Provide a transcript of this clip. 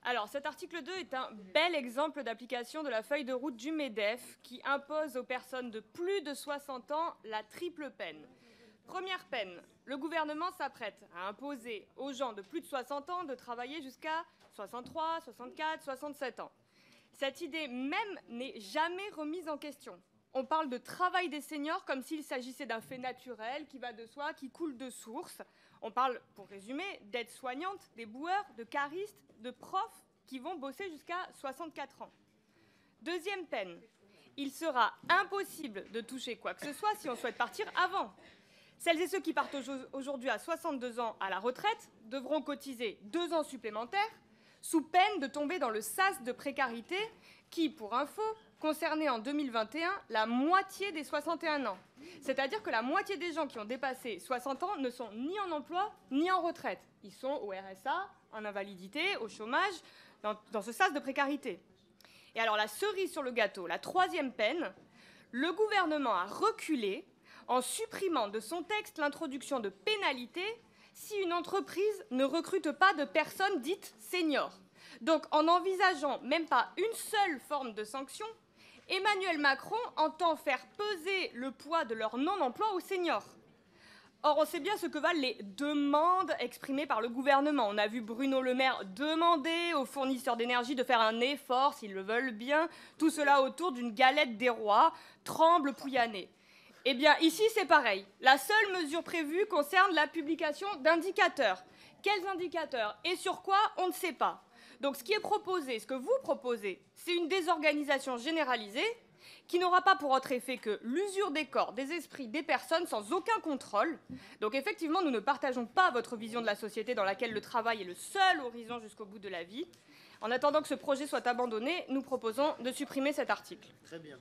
Alors, cet article 2 est un bel exemple d'application de la feuille de route du MEDEF qui impose aux personnes de plus de 60 ans la triple peine. Première peine, le gouvernement s'apprête à imposer aux gens de plus de 60 ans de travailler jusqu'à 63, 64, 67 ans. Cette idée même n'est jamais remise en question. On parle de travail des seniors comme s'il s'agissait d'un fait naturel qui va de soi, qui coule de source. On parle, pour résumer, d'aides-soignantes, des boueurs, de caristes, de profs qui vont bosser jusqu'à 64 ans. Deuxième peine, il sera impossible de toucher quoi que ce soit si on souhaite partir avant. Celles et ceux qui partent aujourd'hui à 62 ans à la retraite devront cotiser 2 ans supplémentaires sous peine de tomber dans le sas de précarité qui, pour info, concernait en 2021 la moitié des 61 ans. C'est-à-dire que la moitié des gens qui ont dépassé 60 ans ne sont ni en emploi ni en retraite. Ils sont au RSA, en invalidité, au chômage, dans ce sas de précarité. Et alors la cerise sur le gâteau, la troisième peine, le gouvernement a reculé en supprimant de son texte l'introduction de pénalités si une entreprise ne recrute pas de personnes dites seniors. Donc en n'envisageant même pas une seule forme de sanction, Emmanuel Macron entend faire peser le poids de leur non-emploi aux seniors. Or, on sait bien ce que valent les demandes exprimées par le gouvernement. On a vu Bruno Le Maire demander aux fournisseurs d'énergie de faire un effort, s'ils le veulent bien, tout cela autour d'une galette des rois, tremble-pouyanné. Eh bien, ici, c'est pareil. La seule mesure prévue concerne la publication d'indicateurs. Quels indicateurs et sur quoi, on ne sait pas. Donc, ce qui est proposé, ce que vous proposez, c'est une désorganisation généralisée qui n'aura pas pour autre effet que l'usure des corps, des esprits, des personnes sans aucun contrôle. Donc effectivement, nous ne partageons pas votre vision de la société dans laquelle le travail est le seul horizon jusqu'au bout de la vie. En attendant que ce projet soit abandonné, nous proposons de supprimer cet article. Très bien.